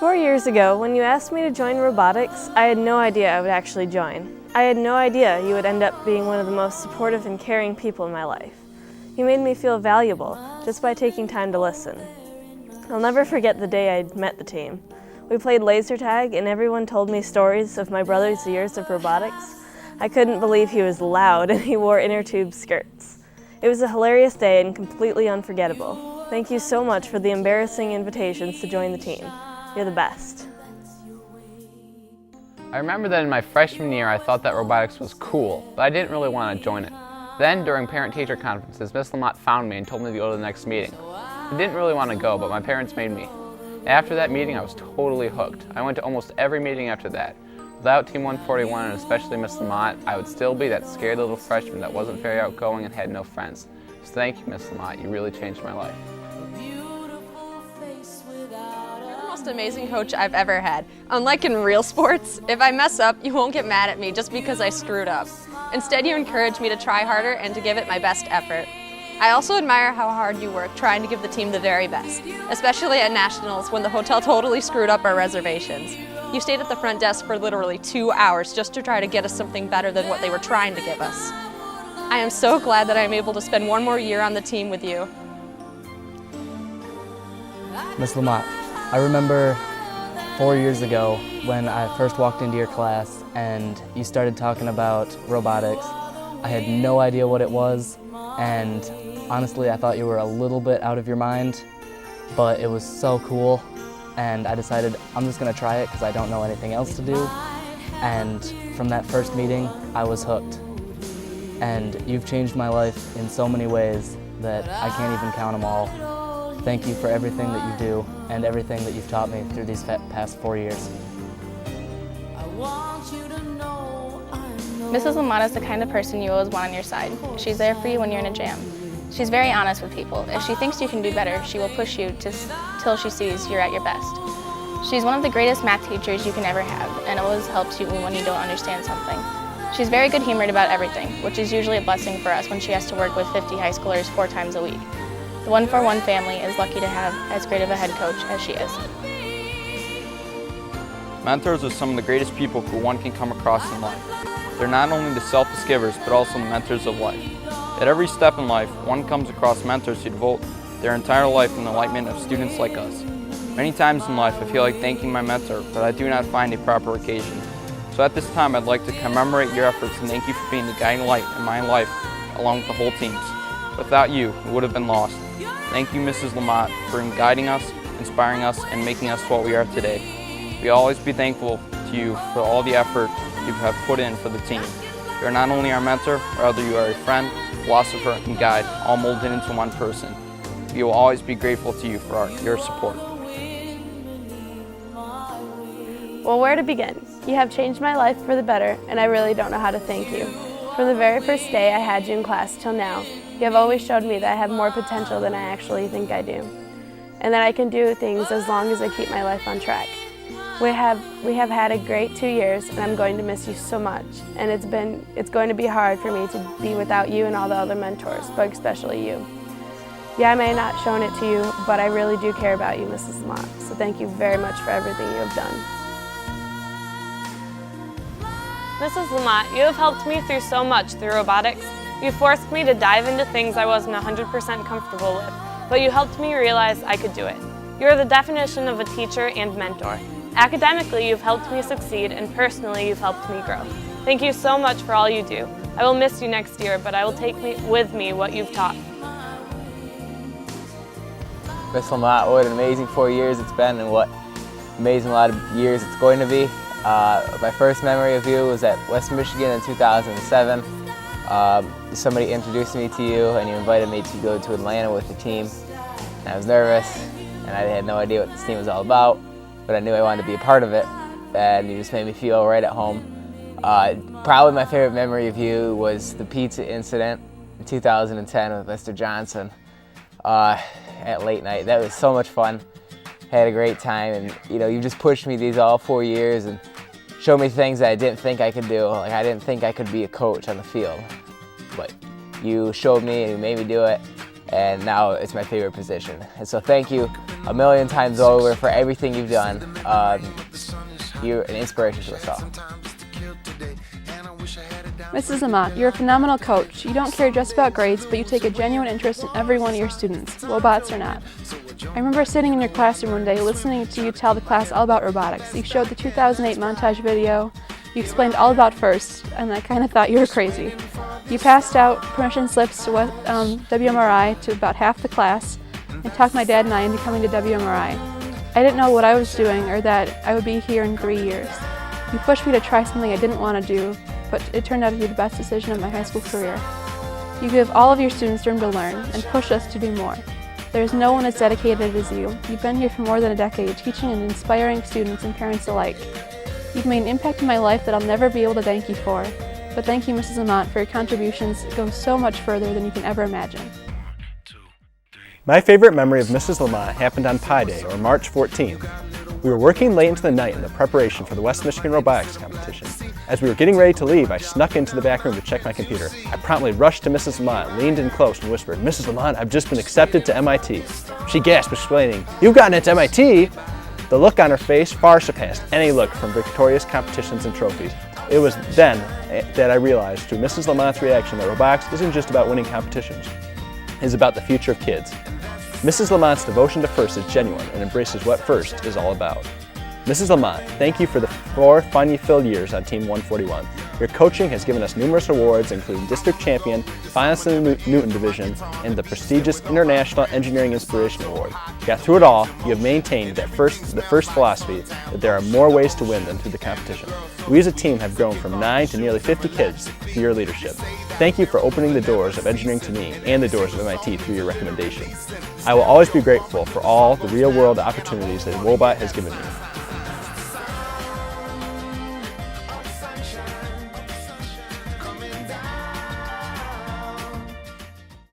4 years ago, when you asked me to join robotics, I had no idea I would actually join. I had no idea you would end up being one of the most supportive and caring people in my life. You made me feel valuable just by taking time to listen. I'll never forget the day I met the team. We played laser tag and everyone told me stories of my brother's years of robotics. I couldn't believe he was loud and he wore inner tube skirts. It was a hilarious day and completely unforgettable. Thank you so much for the embarrassing invitations to join the team. You're the best. I remember that in my freshman year I thought that robotics was cool, but I didn't really want to join it. Then, during parent-teacher conferences, Miss Lamotte found me and told me to go to the next meeting. I didn't really want to go, but my parents made me. After that meeting, I was totally hooked. I went to almost every meeting after that. Without Team 141, and especially Miss Lamotte, I would still be that scared little freshman that wasn't very outgoing and had no friends. So thank you, Miss Lamotte. You really changed my life. Most amazing coach I've ever had. Unlike in real sports, if I mess up, you won't get mad at me just because I screwed up. Instead, you encourage me to try harder and to give it my best effort. I also admire how hard you work trying to give the team the very best, especially at nationals when the hotel totally screwed up our reservations. You stayed at the front desk for literally 2 hours just to try to get us something better than what they were trying to give us. I am so glad that I am able to spend one more year on the team with you. Miss Lamotte, I remember 4 years ago when I first walked into your class and you started talking about robotics. I had no idea what it was, and honestly I thought you were a little bit out of your mind, but it was so cool, and I decided I'm just going to try it because I don't know anything else to do. And from that first meeting, I was hooked. And you've changed my life in so many ways that I can't even count them all. Thank you for everything that you do and everything that you've taught me through these past 4 years. Mrs. Lamotte is the kind of person you always want on your side. She's there for you when you're in a jam. She's very honest with people. If she thinks you can do better, she will push you till she sees you're at your best. She's one of the greatest math teachers you can ever have and always helps you when you don't understand something. She's very good-humored about everything, which is usually a blessing for us when she has to work with 50 high schoolers 4 times a week. The 141 family is lucky to have as great of a head coach as she is. Mentors are some of the greatest people who one can come across in life. They're not only the selfless givers, but also the mentors of life. At every step in life, one comes across mentors who devote their entire life in the enlightenment of students like us. Many times in life, I feel like thanking my mentor, but I do not find a proper occasion. So at this time, I'd like to commemorate your efforts and thank you for being the guiding light in my life, along with the whole team's. Without you, we would have been lost. Thank you, Mrs. Lamotte, for guiding us, inspiring us, and making us what we are today. We'll always be thankful to you for all the effort you have put in for the team. You are not only our mentor, rather you are a friend, philosopher, and guide, all molded into one person. We will always be grateful to you for your support. Well, where to begin? You have changed my life for the better, and I really don't know how to thank you. From the very first day I had you in class till now, you have always showed me that I have more potential than I actually think I do, and that I can do things as long as I keep my life on track. We have had a great 2 years, and I'm going to miss you so much, and it's going to be hard for me to be without you and all the other mentors, but especially you. Yeah, I may not have shown it to you, but I really do care about you, Mrs. Lamotte, so thank you very much for everything you have done. Mrs. Lamotte, you have helped me through so much through robotics. You forced me to dive into things I wasn't 100% comfortable with, but you helped me realize I could do it. You are the definition of a teacher and mentor. Academically, you've helped me succeed, and personally, you've helped me grow. Thank you so much for all you do. I will miss you next year, but I will take with me what you've taught. Miss Lamotte, what an amazing 4 years it's been, and what amazing lot of years it's going to be. My first memory of you was at West Michigan in 2007. Somebody introduced me to you and you invited me to go to Atlanta with the team. And I was nervous and I had no idea what this team was all about, but I knew I wanted to be a part of it, and you just made me feel right at home. Probably my favorite memory of you was the pizza incident in 2010 with Mr. Johnson at late night. That was so much fun. Had a great time, and you just pushed me these all 4 years and showed me things that I didn't think I could do. Like, I didn't think I could be a coach on the field, but you showed me and you made me do it, and now it's my favorite position. And so thank you a million times over for everything you've done. You're an inspiration to us all. Mrs. Lamotte, you're a phenomenal coach. You don't care just about grades, but you take a genuine interest in every one of your students, WOBOTs or not. I remember sitting in your classroom one day listening to you tell the class all about robotics. You showed the 2008 montage video, you explained all about FIRST, and I kind of thought you were crazy. You passed out permission slips to WMRI to about half the class and talked my dad and I into coming to WMRI. I didn't know what I was doing or that I would be here in 3 years. You pushed me to try something I didn't want to do, but it turned out to be the best decision of my high school career. You give all of your students room to learn and push us to do more. There is no one as dedicated as you. You've been here for more than a decade, teaching and inspiring students and parents alike. You've made an impact in my life that I'll never be able to thank you for. But thank you, Mrs. Lamotte, for your contributions that go so much further than you can ever imagine. My favorite memory of Mrs. Lamotte happened on Pi Day, or March 14th. We were working late into the night in the preparation for the West Michigan Robotics Competition. As we were getting ready to leave, I snuck into the back room to check my computer. I promptly rushed to Mrs. Lamotte, leaned in close and whispered, "Mrs. Lamotte, I've just been accepted to MIT." She gasped, explaining, "You've gotten into MIT?" The look on her face far surpassed any look from victorious competitions and trophies. It was then that I realized through Mrs. Lamotte's reaction that robotics isn't just about winning competitions. It is about the future of kids. Mrs. Lamotte's devotion to FIRST is genuine and embraces what FIRST is all about. Mrs. Lamotte, thank you for the 4 fun-filled years on Team 141. Your coaching has given us numerous awards, including District Champion, Finalist in the Newton Division, and the prestigious International Engineering Inspiration Award. Yet through it all, you have maintained that the FIRST philosophy that there are more ways to win than through the competition. We as a team have grown from 9 to nearly 50 kids through your leadership. Thank you for opening the doors of engineering to me and the doors of MIT through your recommendation. I will always be grateful for all the real-world opportunities that WOBOT has given me.